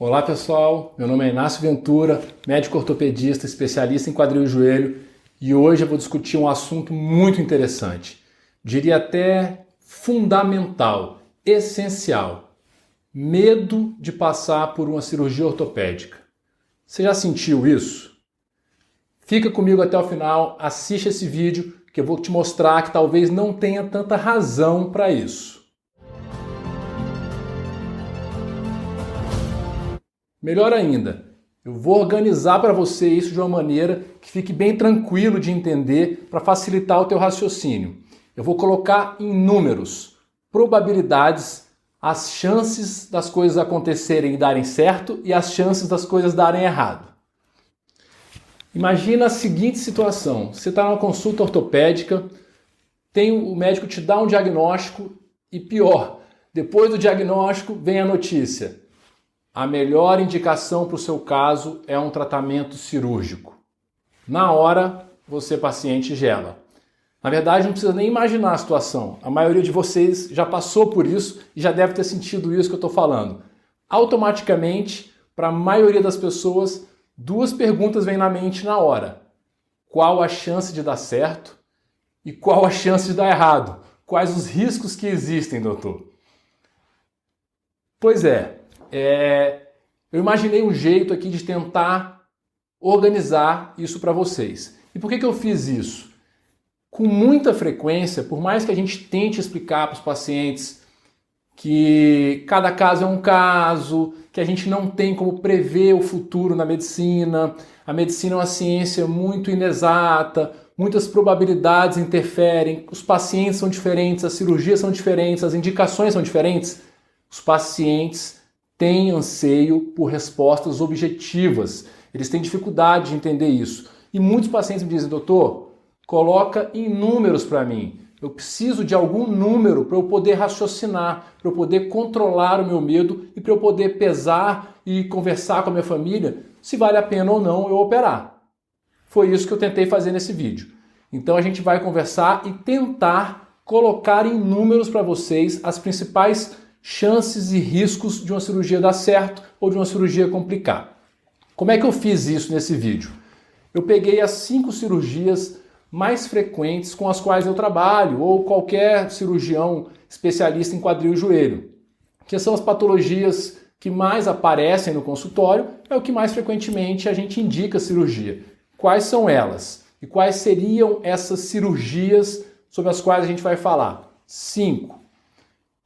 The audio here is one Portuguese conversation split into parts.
Olá pessoal, meu nome é Inácio Ventura, médico ortopedista, especialista em quadril e joelho, e hoje eu vou discutir um assunto muito interessante, diria até fundamental, essencial: medo de passar por uma cirurgia ortopédica. Você já sentiu isso? Fica comigo até o final, assista esse vídeo que eu vou te mostrar que talvez não tenha tanta razão para isso. Melhor ainda, eu vou organizar para você isso de uma maneira que fique bem tranquilo de entender para facilitar o teu raciocínio. Eu vou colocar em números, probabilidades, as chances das coisas acontecerem e darem certo e as chances das coisas darem errado. Imagina a seguinte situação: você está numa consulta ortopédica, o médico te dá um diagnóstico e pior, depois do diagnóstico vem a notícia: a melhor indicação para o seu caso é um tratamento cirúrgico. Na hora, você, paciente, gela. Na verdade, não precisa nem imaginar a situação. A maioria de vocês já passou por isso e já deve ter sentido isso que eu estou falando. Automaticamente, para a maioria das pessoas, duas perguntas vêm na mente na hora: qual a chance de dar certo e qual a chance de dar errado? Quais os riscos que existem, doutor? Pois é. Eu imaginei um jeito aqui de tentar organizar isso para vocês. E por que eu fiz isso? Com muita frequência, por mais que a gente tente explicar para os pacientes que cada caso é um caso, que a gente não tem como prever o futuro na medicina, a medicina é uma ciência muito inexata, muitas probabilidades interferem, os pacientes são diferentes, as cirurgias são diferentes, as indicações são diferentes, os pacientes têm anseio por respostas objetivas. Eles têm dificuldade de entender isso. E muitos pacientes me dizem: doutor, coloca em números para mim. Eu preciso de algum número para eu poder raciocinar, para eu poder controlar o meu medo e para eu poder pesar e conversar com a minha família se vale a pena ou não eu operar. Foi isso que eu tentei fazer nesse vídeo. Então a gente vai conversar e tentar colocar em números para vocês as principais chances e riscos de uma cirurgia dar certo ou de uma cirurgia complicar. Como é que eu fiz isso nesse vídeo? Eu peguei as 5 cirurgias mais frequentes com as quais eu trabalho, ou qualquer cirurgião especialista em quadril e joelho, que são as patologias que mais aparecem no consultório, é o que mais frequentemente a gente indica cirurgia. Quais são elas? E quais seriam essas cirurgias sobre as quais a gente vai falar? 5.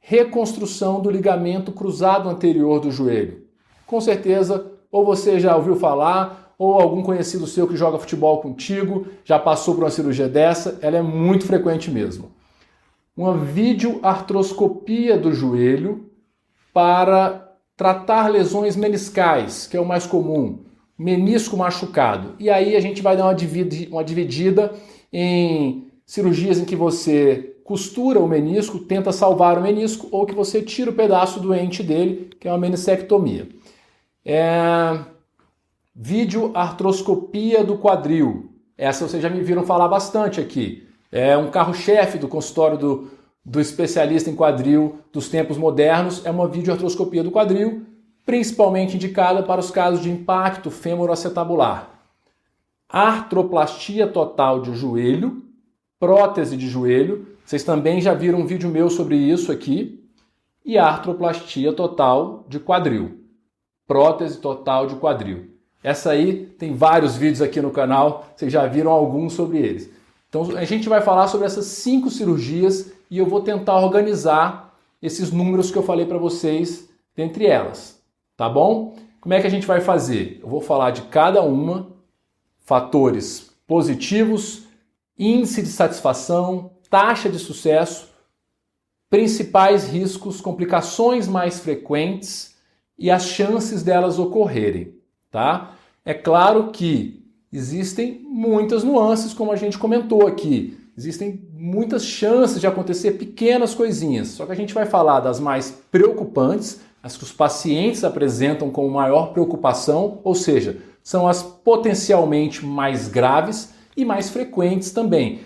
Reconstrução do ligamento cruzado anterior do joelho. Com certeza, ou você já ouviu falar, ou algum conhecido seu que joga futebol contigo já passou por uma cirurgia dessa, ela é muito frequente mesmo. Uma videoartroscopia do joelho para tratar lesões meniscais, que é o mais comum, menisco machucado. E aí a gente vai dar uma dividida em cirurgias em que você costura o menisco, tenta salvar o menisco, ou que você tira o pedaço doente dele, que é uma meniscectomia. Videoartroscopia do quadril. Essa vocês já me viram falar bastante aqui. É um carro-chefe do consultório do especialista em quadril dos tempos modernos. É uma videoartroscopia do quadril, principalmente indicada para os casos de impacto fêmuro-acetabular. Artroplastia total de joelho, prótese de joelho. Vocês também já viram um vídeo meu sobre isso aqui. E artroplastia total de quadril. Prótese total de quadril. Essa aí tem vários vídeos aqui no canal, vocês já viram alguns sobre eles. Então a gente vai falar sobre essas 5 cirurgias e eu vou tentar organizar esses números que eu falei para vocês dentre elas. Tá bom? Como é que a gente vai fazer? Eu vou falar de cada uma, fatores positivos, índice de satisfação, taxa de sucesso, principais riscos, complicações mais frequentes e as chances delas ocorrerem, tá? É claro que existem muitas nuances, como a gente comentou aqui. Existem muitas chances de acontecer pequenas coisinhas, só que a gente vai falar das mais preocupantes, as que os pacientes apresentam com maior preocupação, ou seja, são as potencialmente mais graves e mais frequentes também,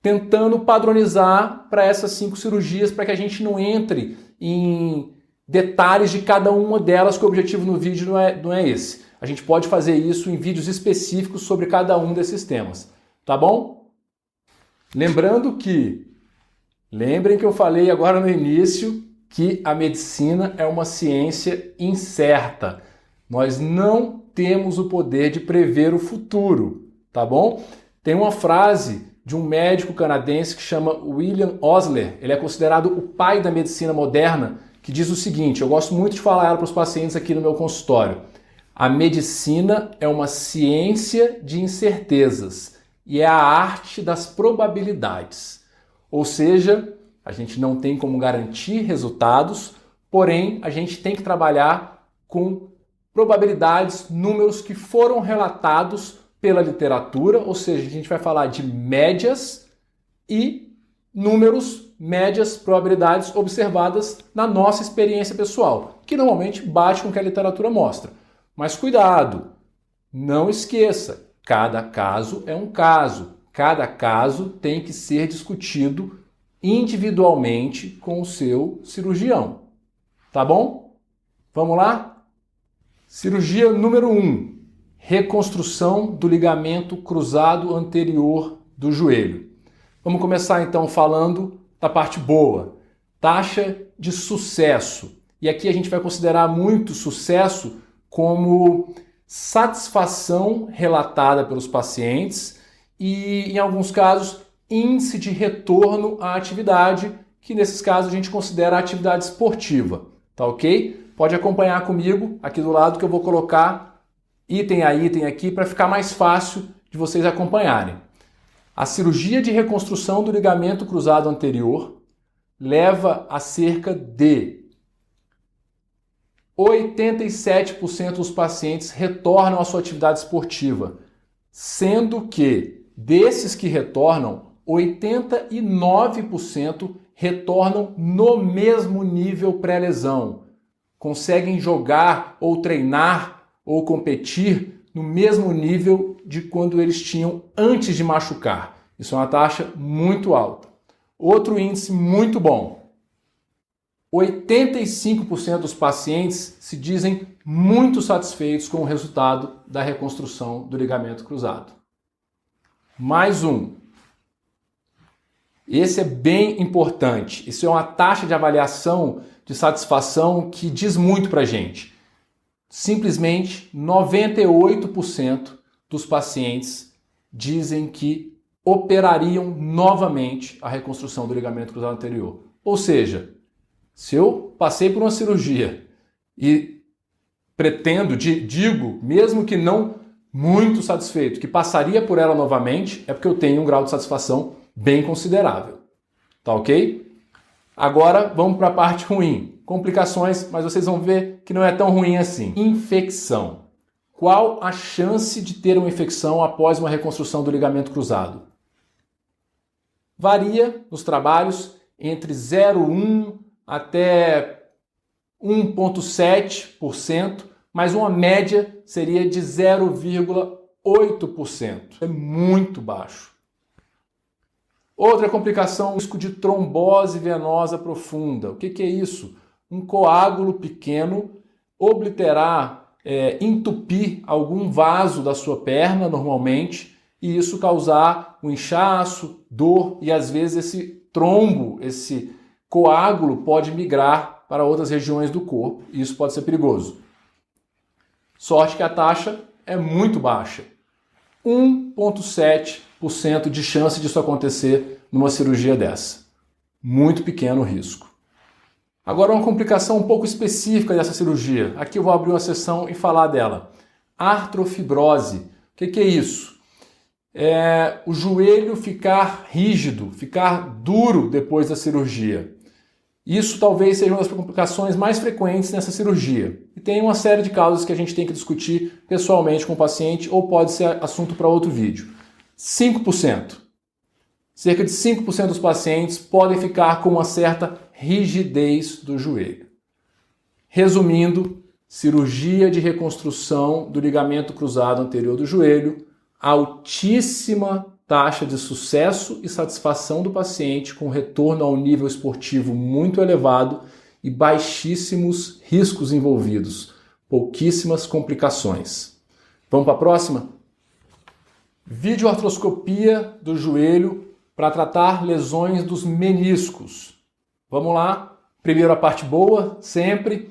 tentando padronizar para essas 5 cirurgias para que a gente não entre em detalhes de cada uma delas, que o objetivo no vídeo não é esse. A gente pode fazer isso em vídeos específicos sobre cada um desses temas, tá bom? Lembrem que eu falei agora no início que a medicina é uma ciência incerta. Nós não temos o poder de prever o futuro, tá bom? Tem uma frase de um médico canadense que chama William Osler, ele é considerado o pai da medicina moderna, que diz o seguinte, eu gosto muito de falar ela para os pacientes aqui no meu consultório: a medicina é uma ciência de incertezas e é a arte das probabilidades. Ou seja, a gente não tem como garantir resultados, porém a gente tem que trabalhar com probabilidades, números que foram relatados pela literatura, ou seja, a gente vai falar de médias e números, médias, probabilidades observadas na nossa experiência pessoal, que normalmente bate com o que a literatura mostra. Mas cuidado, não esqueça, cada caso é um caso, cada caso tem que ser discutido individualmente com o seu cirurgião, tá bom? Vamos lá? Cirurgia número 1. Reconstrução do ligamento cruzado anterior do joelho. Vamos começar então falando da parte boa, taxa de sucesso. E aqui a gente vai considerar muito sucesso como satisfação relatada pelos pacientes e, em alguns casos, índice de retorno à atividade, que nesses casos a gente considera a atividade esportiva, tá ok? Pode acompanhar comigo aqui do lado que eu vou colocar item a item aqui para ficar mais fácil de vocês acompanharem. A cirurgia de reconstrução do ligamento cruzado anterior leva a cerca de 87% dos pacientes retornam à sua atividade esportiva, sendo que desses que retornam, 89% retornam no mesmo nível pré-lesão. Conseguem jogar ou treinar ou competir no mesmo nível de quando eles tinham antes de machucar. Isso é uma taxa muito alta. Outro índice muito bom. 85% dos pacientes se dizem muito satisfeitos com o resultado da reconstrução do ligamento cruzado. Mais um. Esse é bem importante. Isso é uma taxa de avaliação de satisfação que diz muito pra gente. Simplesmente 98% dos pacientes dizem que operariam novamente a reconstrução do ligamento cruzado anterior. Ou seja, se eu passei por uma cirurgia e digo, mesmo que não muito satisfeito, que passaria por ela novamente, é porque eu tenho um grau de satisfação bem considerável. Tá ok? Agora vamos para a parte ruim. Complicações, mas vocês vão ver que não é tão ruim assim. Infecção. Qual a chance de ter uma infecção após uma reconstrução do ligamento cruzado? Varia nos trabalhos entre 0,1 até 1,7%, mas uma média seria de 0,8%. É muito baixo. Outra complicação, risco de trombose venosa profunda. O que é isso? Um coágulo pequeno obliterar, entupir algum vaso da sua perna normalmente, e isso causar um inchaço, dor, e às vezes esse trombo, esse coágulo pode migrar para outras regiões do corpo, e isso pode ser perigoso. Sorte que a taxa é muito baixa. 1,7% de chance disso acontecer numa cirurgia dessa. Muito pequeno o risco. Agora uma complicação um pouco específica dessa cirurgia. Aqui eu vou abrir uma seção e falar dela. Artrofibrose. O que é isso? É o joelho ficar rígido, ficar duro depois da cirurgia. Isso talvez seja uma das complicações mais frequentes nessa cirurgia. E tem uma série de causas que a gente tem que discutir pessoalmente com o paciente ou pode ser assunto para outro vídeo. 5%. Cerca de 5% dos pacientes podem ficar com uma certa rigidez do joelho. Resumindo, cirurgia de reconstrução do ligamento cruzado anterior do joelho, altíssima taxa de sucesso e satisfação do paciente com retorno a um nível esportivo muito elevado e baixíssimos riscos envolvidos, pouquíssimas complicações. Vamos para a próxima? Videoartroscopia do joelho para tratar lesões dos meniscos. Vamos lá? Primeiro a parte boa, sempre,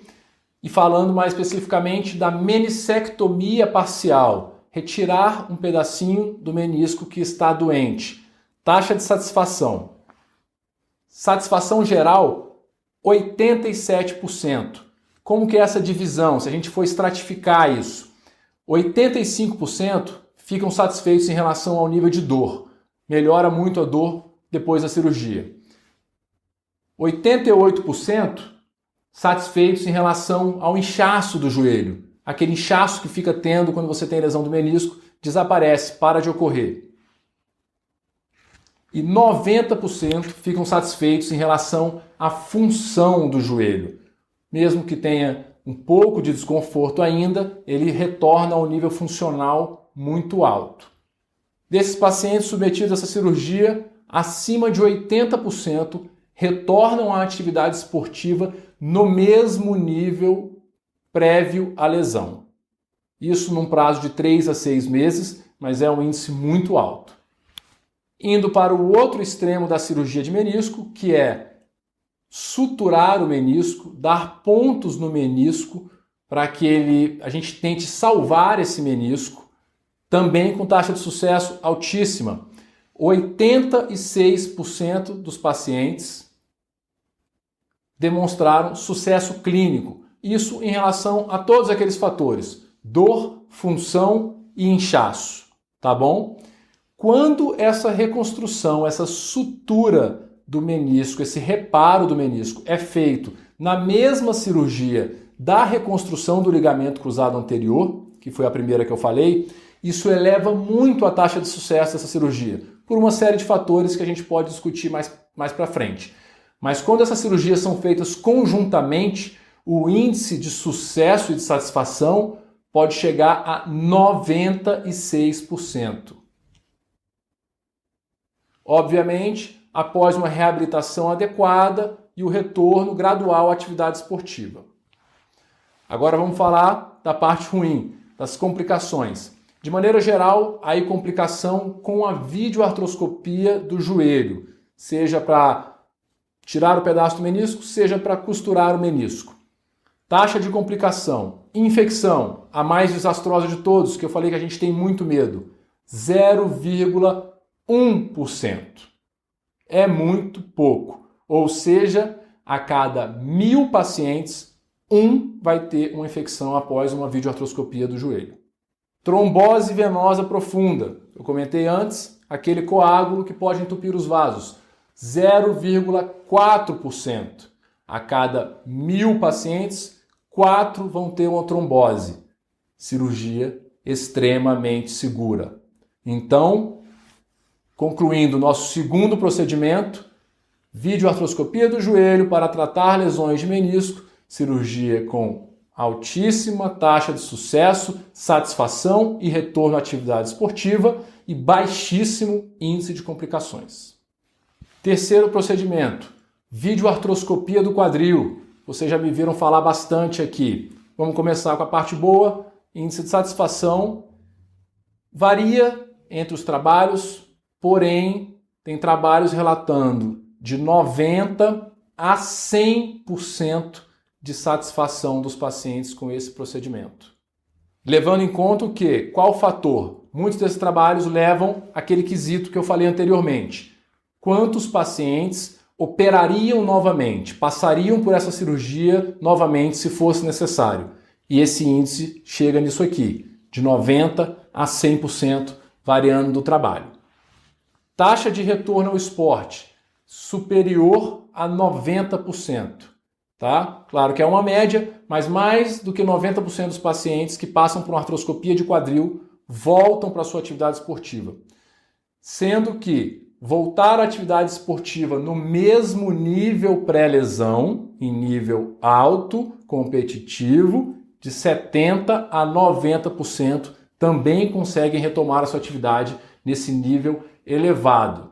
e falando mais especificamente da menissectomia parcial, retirar um pedacinho do menisco que está doente. Taxa de satisfação. Satisfação geral, 87%. Como que é essa divisão? Se a gente for estratificar isso, 85% ficam satisfeitos em relação ao nível de dor. Melhora muito a dor depois da cirurgia. 88% satisfeitos em relação ao inchaço do joelho. Aquele inchaço que fica tendo quando você tem lesão do menisco desaparece, para de ocorrer. E 90% ficam satisfeitos em relação à função do joelho. Mesmo que tenha um pouco de desconforto ainda, ele retorna ao nível funcional muito alto. Desses pacientes submetidos a essa cirurgia, acima de 80% retornam à atividade esportiva no mesmo nível prévio à lesão. Isso num prazo de 3 a 6 meses, mas é um índice muito alto. Indo para o outro extremo da cirurgia de menisco, que é suturar o menisco, dar pontos no menisco para que a gente tente salvar esse menisco, também com taxa de sucesso altíssima. 86% dos pacientes demonstraram sucesso clínico. Isso em relação a todos aqueles fatores: dor, função e inchaço, tá bom? Quando essa reconstrução, essa sutura do menisco, esse reparo do menisco é feito na mesma cirurgia da reconstrução do ligamento cruzado anterior, que foi a primeira que eu falei, isso eleva muito a taxa de sucesso dessa cirurgia, por uma série de fatores que a gente pode discutir mais para frente. Mas quando essas cirurgias são feitas conjuntamente, o índice de sucesso e de satisfação pode chegar a 96%. Obviamente, após uma reabilitação adequada e o retorno gradual à atividade esportiva. Agora vamos falar da parte ruim, das complicações. De maneira geral, aí complicação com a videoartroscopia do joelho, seja para tirar o pedaço do menisco, seja para costurar o menisco. Taxa de complicação, infecção, a mais desastrosa de todos, que eu falei que a gente tem muito medo, 0,1%. É muito pouco. Ou seja, a cada 1.000 pacientes, 1 vai ter uma infecção após uma videoartroscopia do joelho. Trombose venosa profunda. Eu comentei antes, aquele coágulo que pode entupir os vasos. 0,4%. A cada 1.000 pacientes, 4 vão ter uma trombose. Cirurgia extremamente segura. Então, concluindo nosso segundo procedimento, videoartroscopia do joelho para tratar lesões de menisco, cirurgia com altíssima taxa de sucesso, satisfação e retorno à atividade esportiva e baixíssimo índice de complicações. Terceiro procedimento, videoartroscopia do quadril. Vocês já me viram falar bastante aqui. Vamos começar com a parte boa. Índice de satisfação varia entre os trabalhos, porém tem trabalhos relatando de 90% a 100% de satisfação dos pacientes com esse procedimento. Levando em conta o quê? Qual fator? Muitos desses trabalhos levam aquele quesito que eu falei anteriormente. Quantos pacientes operariam novamente, passariam por essa cirurgia novamente se fosse necessário? E esse índice chega nisso aqui, de 90% a 100%, variando do trabalho. Taxa de retorno ao esporte, superior a 90%. Tá? Claro que é uma média, mas mais do que 90% dos pacientes que passam por uma artroscopia de quadril voltam para a sua atividade esportiva. Sendo que voltar à atividade esportiva no mesmo nível pré-lesão, em nível alto, competitivo, de 70% a 90% também conseguem retomar a sua atividade nesse nível elevado.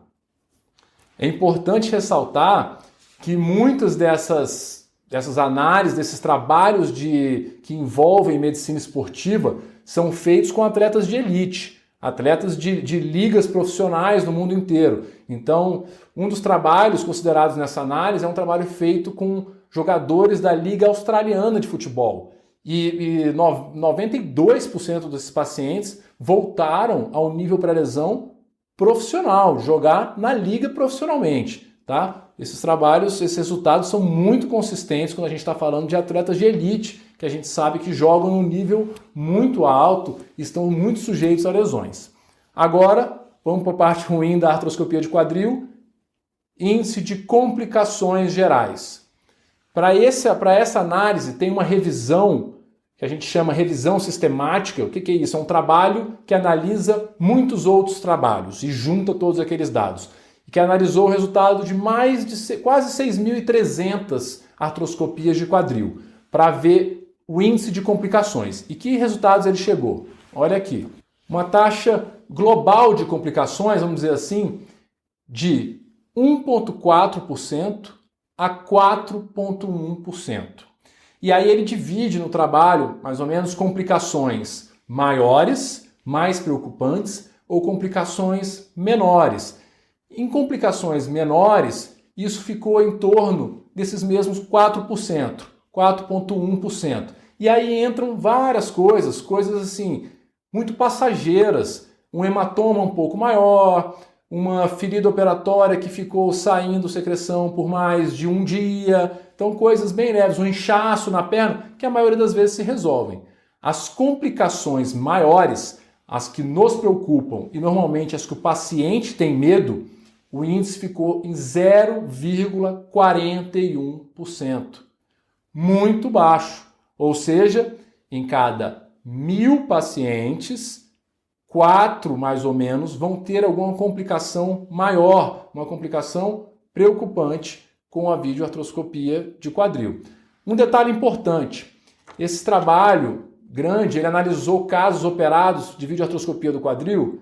É importante ressaltar que muitas dessas dessas análises, desses trabalhos que envolvem medicina esportiva são feitos com atletas de elite, atletas de ligas profissionais no mundo inteiro. Então, um dos trabalhos considerados nessa análise é um trabalho feito com jogadores da Liga Australiana de Futebol. E 92% desses pacientes voltaram ao nível pré-lesão profissional, jogar na liga profissionalmente, tá? Esses trabalhos, esses resultados são muito consistentes quando a gente está falando de atletas de elite, que a gente sabe que jogam num nível muito alto e estão muito sujeitos a lesões. Agora, vamos para a parte ruim da artroscopia de quadril, índice de complicações gerais. Para essa análise tem uma revisão que a gente chama revisão sistemática. O que é isso? É um trabalho que analisa muitos outros trabalhos e junta todos aqueles dados. Que analisou o resultado de mais de quase 6.300 artroscopias de quadril para ver o índice de complicações. E que resultados ele chegou? Olha aqui. Uma taxa global de complicações, vamos dizer assim, de 1,4% a 4,1%. E aí ele divide no trabalho, mais ou menos, complicações maiores, mais preocupantes, ou complicações menores. Em complicações menores, isso ficou em torno desses mesmos 4%, 4,1%. E aí entram várias coisas assim, muito passageiras. Um hematoma um pouco maior, uma ferida operatória que ficou saindo secreção por mais de um dia. Então coisas bem leves, um inchaço na perna, que a maioria das vezes se resolvem. As complicações maiores, as que nos preocupam e normalmente as que o paciente tem medo, o índice ficou em 0,41%. Muito baixo. Ou seja, em cada 1.000 pacientes, 4 mais ou menos vão ter alguma complicação maior, uma complicação preocupante com a videoartroscopia de quadril. Um detalhe importante, esse trabalho grande, ele analisou casos operados de videoartroscopia do quadril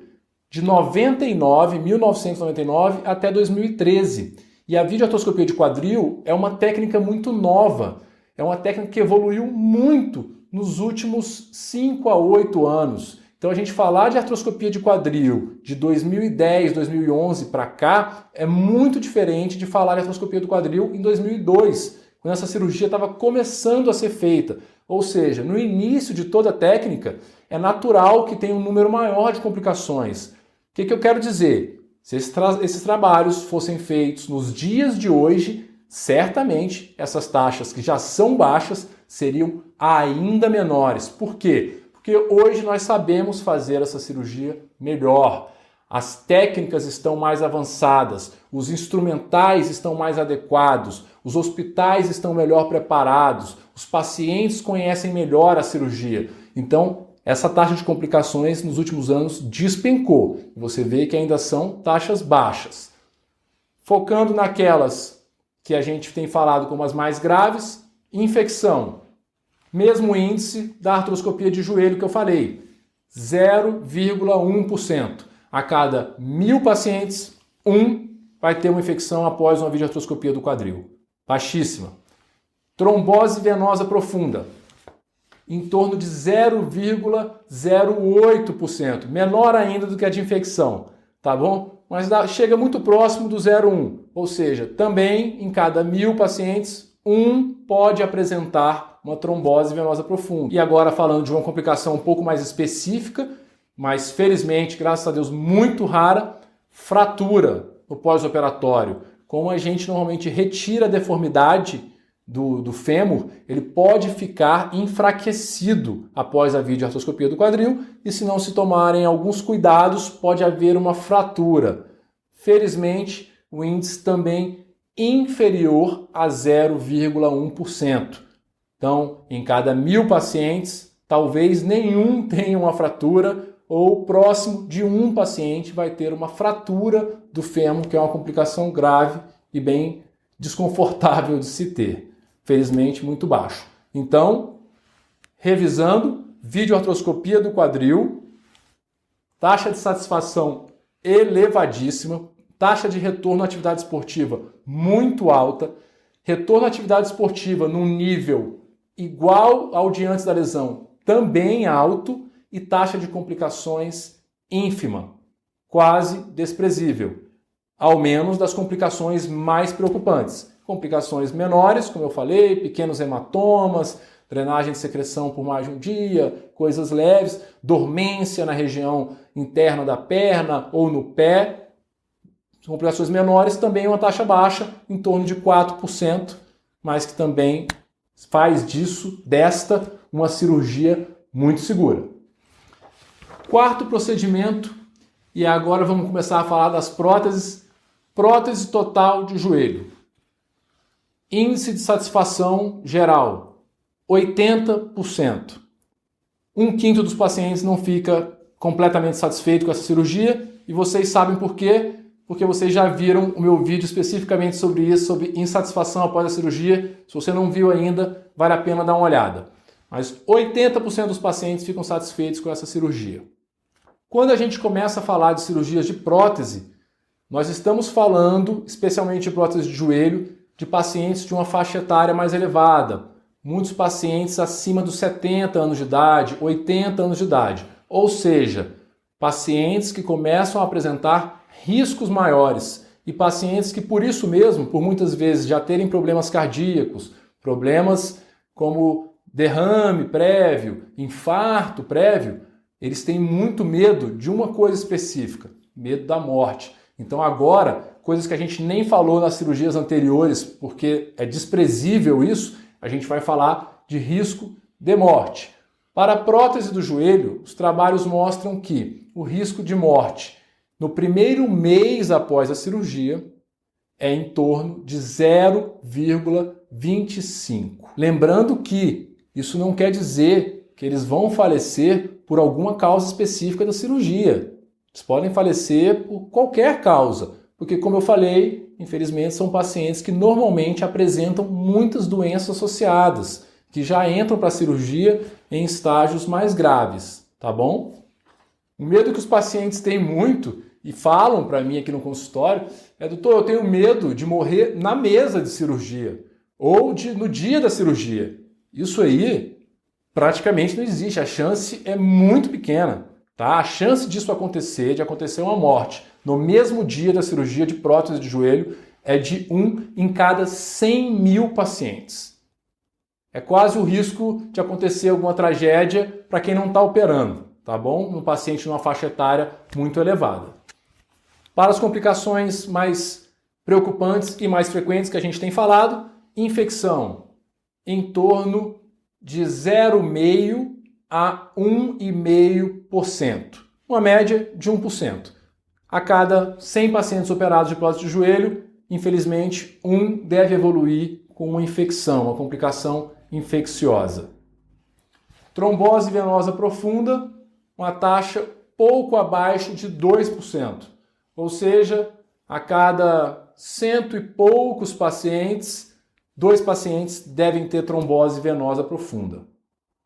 de 1999 até 2013. E a videoartroscopia de quadril é uma técnica muito nova, é uma técnica que evoluiu muito nos últimos 5 a 8 anos. Então a gente falar de artroscopia de quadril de 2010, 2011 para cá é muito diferente de falar de artroscopia do quadril em 2002, quando essa cirurgia estava começando a ser feita. Ou seja, no início de toda a técnica, é natural que tenha um número maior de complicações. O que eu quero dizer? Se esses trabalhos fossem feitos nos dias de hoje, certamente essas taxas que já são baixas seriam ainda menores. Por quê? Porque hoje nós sabemos fazer essa cirurgia melhor. As técnicas estão mais avançadas, os instrumentais estão mais adequados, os hospitais estão melhor preparados, os pacientes conhecem melhor a cirurgia. Então, essa taxa de complicações nos últimos anos despencou. Você vê que ainda são taxas baixas. Focando naquelas que a gente tem falado como as mais graves, infecção. Mesmo índice da artroscopia de joelho que eu falei, 0,1%. A cada 1.000 pacientes, 1 vai ter uma infecção após uma videoartroscopia do quadril. Baixíssima. Trombose venosa profunda, em torno de 0,08%, menor ainda do que a de infecção, tá bom? Mas chega muito próximo do 0,1%, ou seja, também em cada 1.000 pacientes, 1 pode apresentar uma trombose venosa profunda. E agora falando de uma complicação um pouco mais específica, mas felizmente, graças a Deus, muito rara, fratura no pós-operatório. Como a gente normalmente retira a deformidade do fêmur, ele pode ficar enfraquecido após a videoartroscopia do quadril e se não se tomarem alguns cuidados, pode haver uma fratura. Felizmente, o índice também inferior a 0,1%. Então, em cada 1.000 pacientes, talvez nenhum tenha uma fratura ou próximo de um paciente vai ter uma fratura do fêmur, que é uma complicação grave e bem desconfortável de se ter. Felizmente, muito baixo. Então, revisando, videoartroscopia do quadril, taxa de satisfação elevadíssima, taxa de retorno à atividade esportiva muito alta, retorno à atividade esportiva num nível igual ao de antes da lesão, também alto, e taxa de complicações ínfima, quase desprezível, ao menos das complicações mais preocupantes. Complicações menores, como eu falei, pequenos hematomas, drenagem de secreção por mais de um dia, coisas leves, dormência na região interna da perna ou no pé. Complicações menores também uma taxa baixa, em torno de 4%, mas que também faz desta uma cirurgia muito segura. Quarto procedimento, e agora vamos começar a falar das próteses. Prótese total de joelho. Índice de satisfação geral, 80%. 1/5 dos pacientes não fica completamente satisfeito com essa cirurgia, e vocês sabem por quê? Porque vocês já viram o meu vídeo especificamente sobre isso, sobre insatisfação após a cirurgia. Se você não viu ainda, vale a pena dar uma olhada. Mas 80% dos pacientes ficam satisfeitos com essa cirurgia. Quando a gente começa a falar de cirurgias de prótese, nós estamos falando, especialmente de prótese de joelho, de pacientes de uma faixa etária mais elevada. Muitos pacientes acima dos 70 anos de idade, 80 anos de idade. Ou seja, pacientes que começam a apresentar riscos maiores e pacientes que, por isso mesmo, por muitas vezes já terem problemas cardíacos, problemas como derrame prévio, infarto prévio, eles têm muito medo de uma coisa específica, medo da morte. Então agora, coisas que a gente nem falou nas cirurgias anteriores, porque é desprezível isso, a gente vai falar de risco de morte. Para a prótese do joelho, os trabalhos mostram que o risco de morte no primeiro mês após a cirurgia é em torno de 0,25. Lembrando que isso não quer dizer que eles vão falecer por alguma causa específica da cirurgia. Eles podem falecer por qualquer causa, porque, como eu falei, infelizmente são pacientes que normalmente apresentam muitas doenças associadas, que já entram para a cirurgia em estágios mais graves, tá bom? O medo que os pacientes têm muito e falam para mim aqui no consultório é: doutor, eu tenho medo de morrer na mesa de cirurgia ou no dia da cirurgia. Isso aí praticamente não existe, a chance é muito pequena, tá? A chance disso acontecer, de acontecer uma morte no mesmo dia da cirurgia de prótese de joelho, é de 1 em cada 100 mil pacientes. É quase o risco de acontecer alguma tragédia para quem não está operando, tá bom? Um paciente numa faixa etária muito elevada. Para as complicações mais preocupantes e mais frequentes que a gente tem falado, infecção em torno de 0,5% a 1,5%, uma média de 1%. A cada 100 pacientes operados de prótese de joelho, infelizmente, um deve evoluir com uma infecção, uma complicação infecciosa. Trombose venosa profunda, uma taxa pouco abaixo de 2%, ou seja, a cada 100 e poucos pacientes, 2 pacientes devem ter trombose venosa profunda,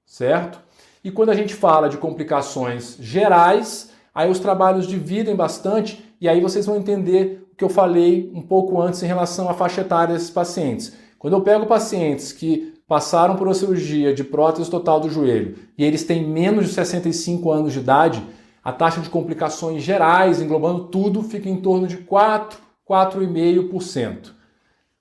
certo? E quando a gente fala de complicações gerais, aí os trabalhos dividem bastante e aí vocês vão entender o que eu falei um pouco antes em relação à faixa etária desses pacientes. Quando eu pego pacientes que passaram por uma cirurgia de prótese total do joelho e eles têm menos de 65 anos de idade, a taxa de complicações gerais, englobando tudo, fica em torno de 4,5%.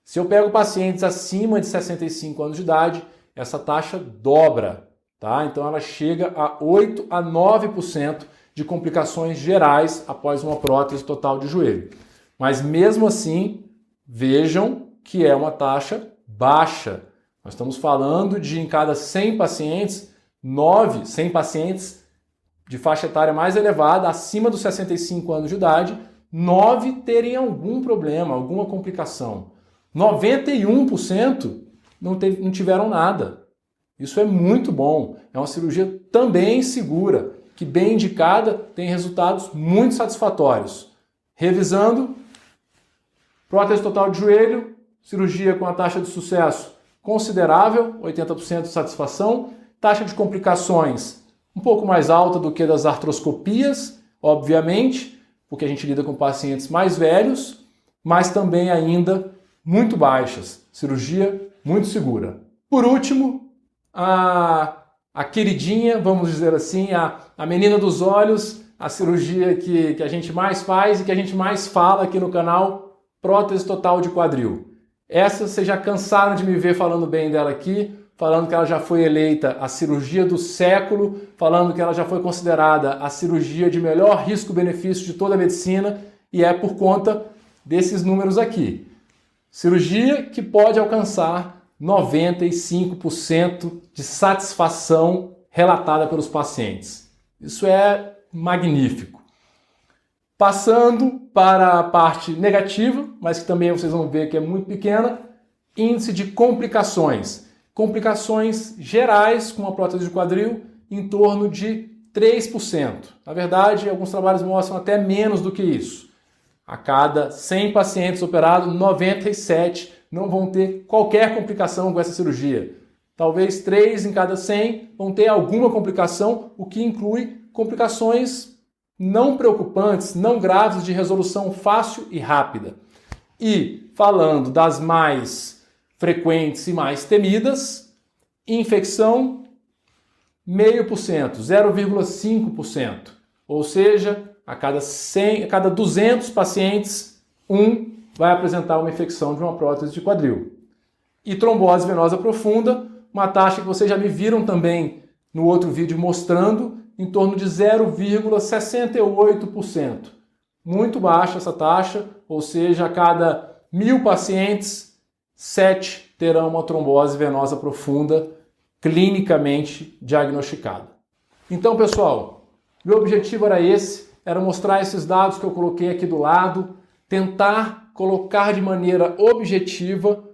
Se eu pego pacientes acima de 65 anos de idade, essa taxa dobra, tá? Então ela chega a 8 a 9% de complicações gerais após uma prótese total de joelho. Mas mesmo assim, vejam que é uma taxa baixa. Nós estamos falando de em cada 100 pacientes, 100 pacientes de faixa etária mais elevada, acima dos 65 anos de idade, 9 terem algum problema, alguma complicação. 91% não tiveram nada. Isso é muito bom. É uma cirurgia também segura, que bem indicada tem resultados muito satisfatórios. Revisando, prótese total de joelho, cirurgia com a taxa de sucesso considerável, 80% de satisfação, taxa de complicações um pouco mais alta do que das artroscopias, obviamente, porque a gente lida com pacientes mais velhos, mas também ainda muito baixas, cirurgia muito segura. Por último, a queridinha, vamos dizer assim, a menina dos olhos, a cirurgia que a gente mais faz e que a gente mais fala aqui no canal, prótese total de quadril. Essa vocês já cansaram de me ver falando bem dela aqui, falando que ela já foi eleita a cirurgia do século, falando que ela já foi considerada a cirurgia de melhor risco-benefício de toda a medicina, e é por conta desses números aqui. Cirurgia que pode alcançar 95% de satisfação relatada pelos pacientes. Isso é magnífico. Passando para a parte negativa, mas que também vocês vão ver que é muito pequena, índice de complicações. Complicações gerais com a prótese de quadril em torno de 3%. Na verdade, alguns trabalhos mostram até menos do que isso. A cada 100 pacientes operados, 97 não vão ter qualquer complicação com essa cirurgia. Talvez 3 em cada 100 vão ter alguma complicação, o que inclui complicações não preocupantes, não graves, de resolução fácil e rápida. E falando das mais frequentes e mais temidas, infecção 0,5%, 0,5%. Ou seja, a cada 200 pacientes, um vai apresentar uma infecção de uma prótese de quadril. E trombose venosa profunda, uma taxa que vocês já me viram também no outro vídeo mostrando, em torno de 0,68%. Muito baixa essa taxa, ou seja, a cada 1.000 pacientes, 7 terão uma trombose venosa profunda clinicamente diagnosticada. Então, pessoal, meu objetivo era esse, era mostrar esses dados que eu coloquei aqui do lado, tentar colocar de maneira objetiva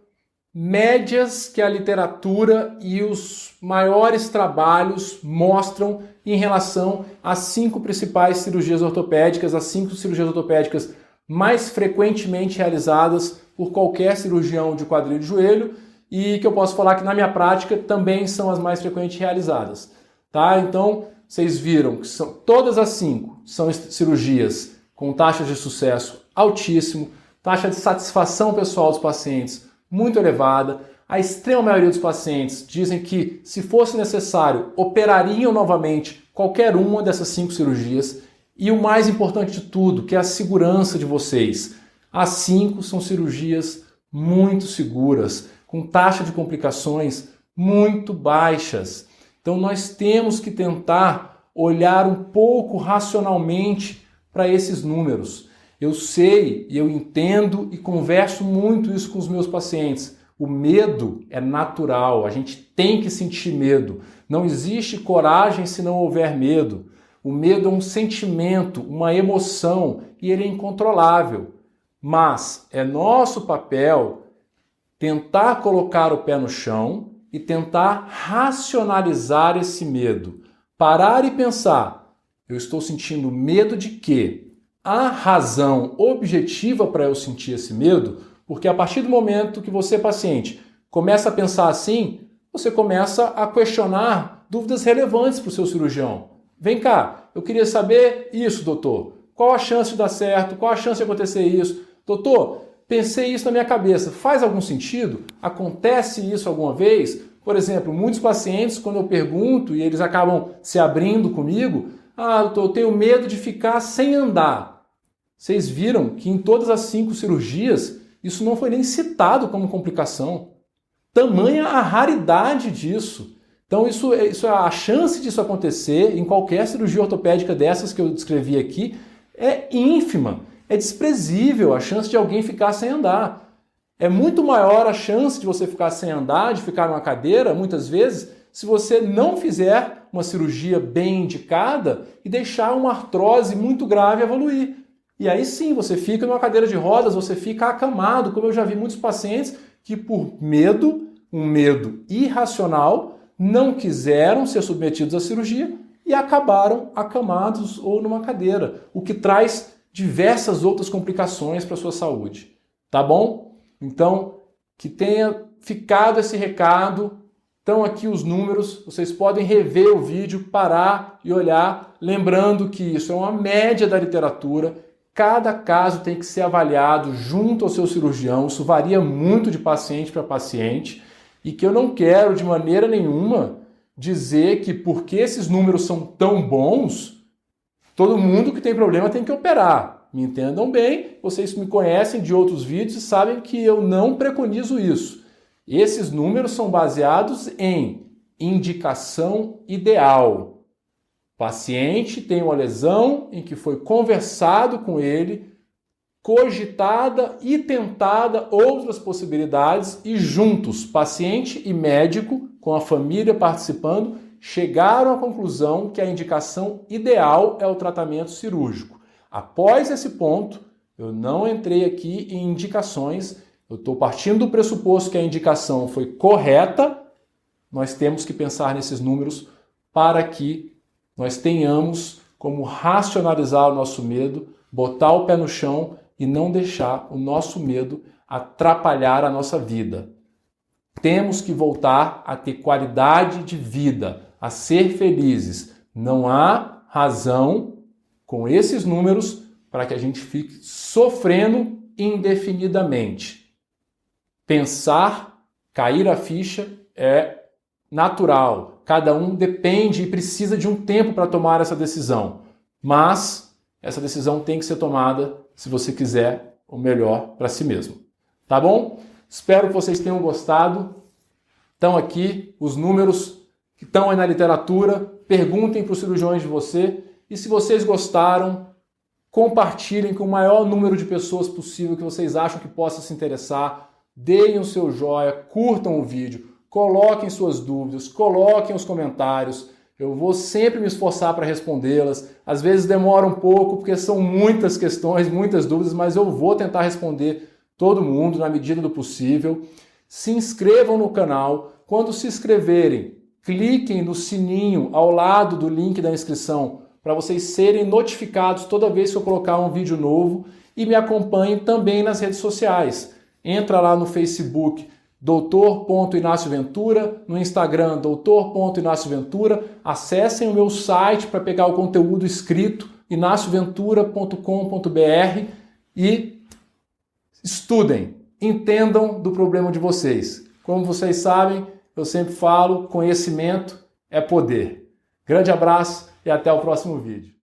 médias que a literatura e os maiores trabalhos mostram em relação às 5 principais cirurgias ortopédicas, as 5 cirurgias ortopédicas mais frequentemente realizadas por qualquer cirurgião de quadril e de joelho, e que eu posso falar que na minha prática também são as mais frequentemente realizadas. Tá? Então, vocês viram que todas as 5 são cirurgias com taxas de sucesso altíssimo, taxa de satisfação pessoal dos pacientes muito elevada. A extrema maioria dos pacientes dizem que, se fosse necessário, operariam novamente qualquer uma dessas 5 cirurgias. E o mais importante de tudo, que é a segurança de vocês. As 5 são cirurgias muito seguras, com taxa de complicações muito baixas. Então nós temos que tentar olhar um pouco racionalmente para esses números. Eu sei e eu entendo e converso muito isso com os meus pacientes. O medo é natural, a gente tem que sentir medo. Não existe coragem se não houver medo. O medo é um sentimento, uma emoção, e ele é incontrolável. Mas é nosso papel tentar colocar o pé no chão e tentar racionalizar esse medo. Parar e pensar, eu estou sentindo medo de quê? Há razão objetiva para eu sentir esse medo? Porque a partir do momento que você, paciente, começa a pensar assim, você começa a questionar dúvidas relevantes para o seu cirurgião. Vem cá, eu queria saber isso, doutor. Qual a chance de dar certo? Qual a chance de acontecer isso? Doutor, pensei isso na minha cabeça. Faz algum sentido? Acontece isso alguma vez? Por exemplo, muitos pacientes, quando eu pergunto e eles acabam se abrindo comigo, doutor, eu tenho medo de ficar sem andar. Vocês viram que em todas as 5 cirurgias, isso não foi nem citado como complicação. Tamanha a raridade disso. Então, a chance disso acontecer em qualquer cirurgia ortopédica dessas que eu descrevi aqui é ínfima, é desprezível a chance de alguém ficar sem andar. É muito maior a chance de você ficar sem andar, de ficar numa cadeira, muitas vezes, se você não fizer uma cirurgia bem indicada e deixar uma artrose muito grave evoluir. E aí sim, você fica numa cadeira de rodas, você fica acamado, como eu já vi muitos pacientes que por medo, um medo irracional, não quiseram ser submetidos à cirurgia e acabaram acamados ou numa cadeira, o que traz diversas outras complicações para a sua saúde. Tá bom? Então, que tenha ficado esse recado. Estão aqui os números, vocês podem rever o vídeo, parar e olhar, lembrando que isso é uma média da literatura. cada caso tem que ser avaliado junto ao seu cirurgião, isso varia muito de paciente para paciente, e que eu não quero de maneira nenhuma dizer que porque esses números são tão bons, todo mundo que tem problema tem que operar. Me entendam bem, vocês me conhecem de outros vídeos e sabem que eu não preconizo isso. Esses números são baseados em indicação ideal. O paciente tem uma lesão em que foi conversado com ele, cogitada e tentada outras possibilidades e juntos, paciente e médico, com a família participando, chegaram à conclusão que a indicação ideal é o tratamento cirúrgico. Após esse ponto, eu não entrei aqui em indicações, eu estou partindo do pressuposto que a indicação foi correta, nós temos que pensar nesses números para que nós tenhamos como racionalizar o nosso medo, botar o pé no chão e não deixar o nosso medo atrapalhar a nossa vida. Temos que voltar a ter qualidade de vida, a ser felizes. Não há razão com esses números para que a gente fique sofrendo indefinidamente. Pensar, cair a ficha é natural. Cada um depende e precisa de um tempo para tomar essa decisão. Mas essa decisão tem que ser tomada se você quiser o melhor para si mesmo. Tá bom? Espero que vocês tenham gostado. Estão aqui os números que estão aí na literatura. Perguntem para os cirurgiões de você. E se vocês gostaram, compartilhem com o maior número de pessoas possível que vocês acham que possa se interessar. Deem o seu joinha, curtam o vídeo, coloquem suas dúvidas, coloquem os comentários. Eu vou sempre me esforçar para respondê-las. Às vezes demora um pouco, porque são muitas questões, muitas dúvidas, mas eu vou tentar responder todo mundo na medida do possível. Se inscrevam no canal. Quando se inscreverem, cliquem no sininho ao lado do link da inscrição para vocês serem notificados toda vez que eu colocar um vídeo novo e me acompanhem também nas redes sociais. Entra lá no Facebook, Dr. Inácio no Instagram, Dr. Inácio acessem o meu site para pegar o conteúdo escrito, inacioventura.com.br e estudem, entendam do problema de vocês. Como vocês sabem, eu sempre falo, conhecimento é poder. Grande abraço e até o próximo vídeo.